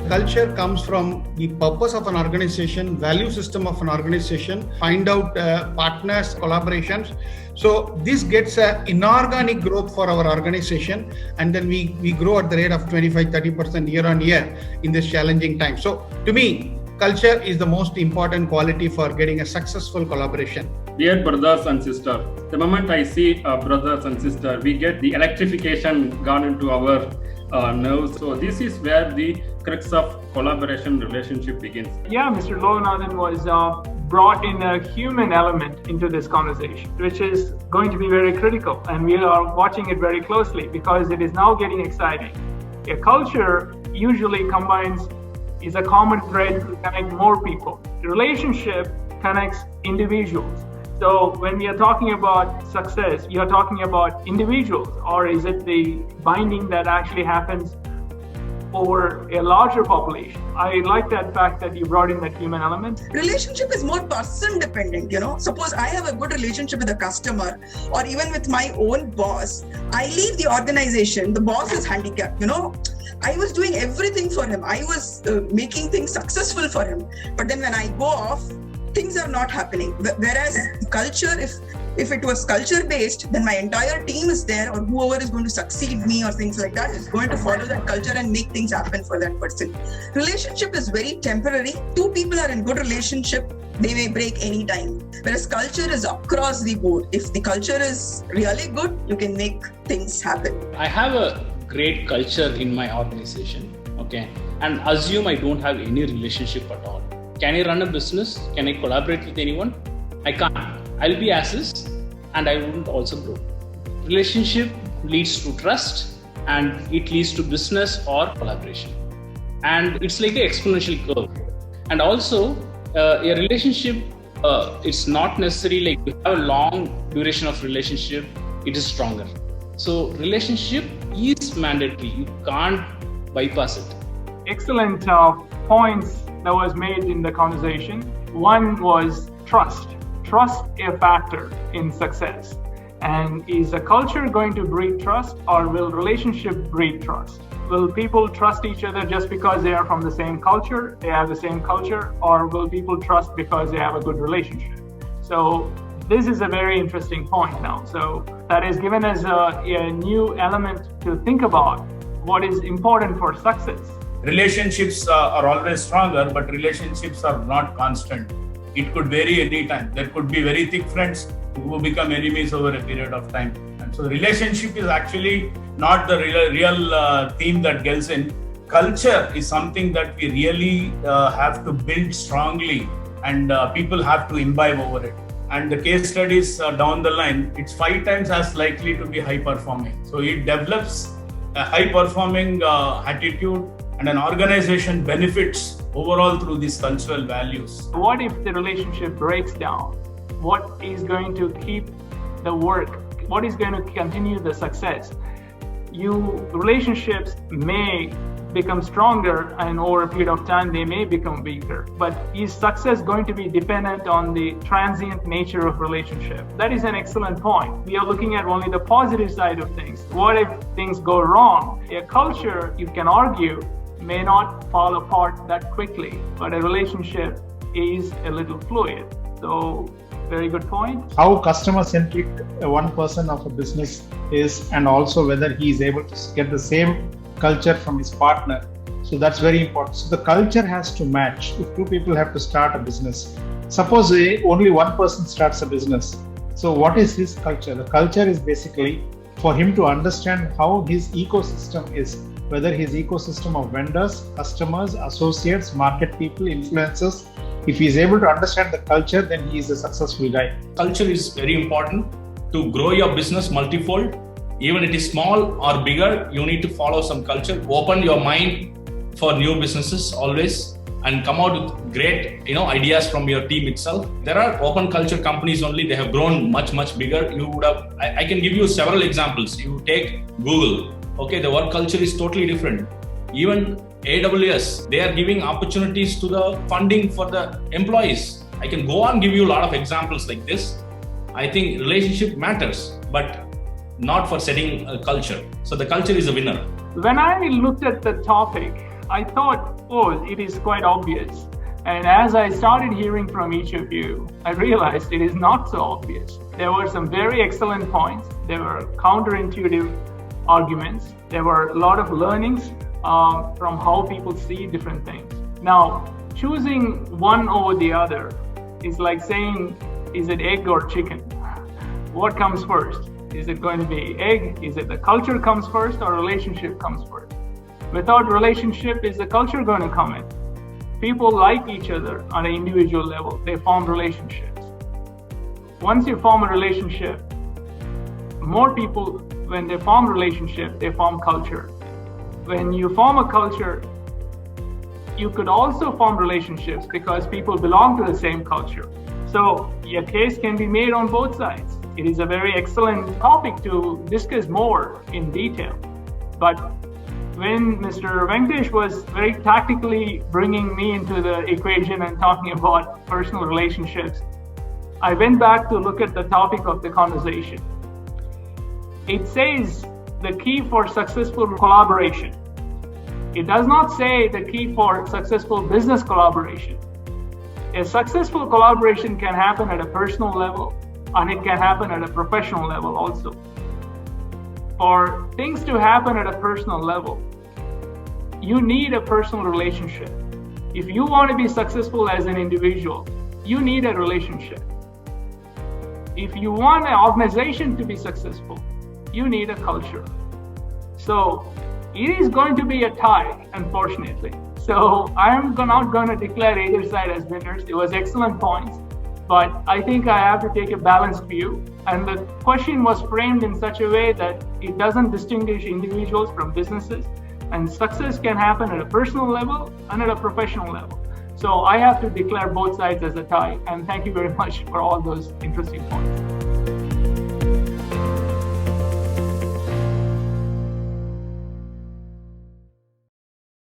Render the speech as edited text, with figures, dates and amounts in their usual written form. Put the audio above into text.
culture comes from the purpose of an organization, value system of an organization, find out partners, collaborations. So this gets inorganic growth for our organization, and then we grow at the rate of 25-30% year on year in this challenging time. So to me, culture is the most important quality for getting a successful collaboration. Dear brothers and sisters, the moment I see brothers and sisters, we get the electrification gone into our nerves. So this is where the crux of collaboration relationship begins. Yeah, Mr. Loganathan was brought in a human element into this conversation, which is going to be very critical, and we are watching it very closely because it is now getting exciting. A culture usually is a common thread to connect more people. The relationship connects individuals. So when we are talking about success, you are talking about individuals, or is it the binding that actually happens over a larger population? I like that fact that you brought in that human element. Relationship is more person dependent, Suppose I have a good relationship with a customer or even with my own boss. I leave the organization, the boss is handicapped, I was doing everything for him. I was making things successful for him. But then when I go off, things are not happening. Whereas culture, if it was culture based, then my entire team is there, or whoever is going to succeed me or things like that is going to follow that culture and make things happen for that person. Relationship is very temporary. Two people are in good relationship, they may break any time. Whereas culture is across the board. If the culture is really good, you can make things happen. I have a great culture in my organization, okay, and assume I don't have any relationship at all. Can I run a business? Can I collaborate with anyone? I can't. I'll be as is, and I wouldn't also grow. Relationship leads to trust, and it leads to business or collaboration. And it's like an exponential curve. And also, a relationship, it's not necessarily like you have a long duration of relationship, it is stronger. So relationship is mandatory. You can't bypass it. Excellent points that was made in the conversation. One was trust. Trust a factor in success. And is a culture going to breed trust, or will relationship breed trust? Will people trust each other just because they are from the same culture, they have the same culture, or will people trust because they have a good relationship? So this is a very interesting point now. So that is given as a new element to think about what is important for success. Relationships are always stronger, but relationships are not constant. It could vary anytime. There could be very thick friends who become enemies over a period of time. And so relationship is actually not the real theme that gets in. Culture is something that we really have to build strongly, and people have to imbibe over it. And the case studies down the line, it's 5 times as likely to be high performing. So it develops a high performing attitude, and an organization benefits overall through these cultural values. What if the relationship breaks down? What is going to keep the work? What is going to continue the success? Relationships may become stronger, and over a period of time they may become weaker. But is success going to be dependent on the transient nature of relationship? That is an excellent point. We are looking at only the positive side of things. What if things go wrong? A culture, you can argue, may not fall apart that quickly, but a relationship is a little fluid. So very good point. How customer-centric one person of a business is, and also whether he is able to get the same culture from his partner. So that's very important. So the culture has to match. If two people have to start a business, suppose only one person starts a business. So what is his culture? The culture is basically for him to understand how his ecosystem is, whether his ecosystem of vendors, customers, associates, market people, influencers. If he is able to understand the culture, then he is a successful guy. Culture is very important to grow your business multifold. Even it is small or bigger, you need to follow some culture. Open your mind for new businesses always, and come out with great ideas from your team itself. There are open culture companies only. They have grown much bigger. I can give you several examples. You take Google. Okay, the work culture is totally different. Even AWS, they are giving opportunities to the funding for the employees. I can go on give you a lot of examples like this. I think relationship matters, but not for setting a culture. So the culture is a winner. When I looked at the topic, I thought, oh, it is quite obvious. And as I started hearing from each of you, I realized it is not so obvious. There were some very excellent points. There were counterintuitive arguments. There were a lot of learnings from how people see different things. Now, choosing one over the other is like saying, is it egg or chicken? What comes first? Is it going to be egg? Is it the culture comes first or relationship comes first? Without relationship, is the culture going to come in? People like each other on an individual level. They form relationships. Once you form a relationship, more people, when they form relationship, they form culture. When you form a culture, you could also form relationships because people belong to the same culture. So a case can be made on both sides. It is a very excellent topic to discuss more in detail. But when Mr. Venkatesh was very tactically bringing me into the equation and talking about personal relationships, I went back to look at the topic of the conversation. It says the key for successful collaboration. It does not say the key for successful business collaboration. A successful collaboration can happen at a personal level, and it can happen at a professional level also. For things to happen at a personal level, you need a personal relationship. If you want to be successful as an individual, you need a relationship. If you want an organization to be successful, you need a culture. So it is going to be a tie, unfortunately. So I'm not going to declare either side as winners. It was excellent points, but I think I have to take a balanced view. And the question was framed in such a way that it doesn't distinguish individuals from businesses. And success can happen at a personal level and at a professional level. So I have to declare both sides as a tie. And thank you very much for all those interesting points.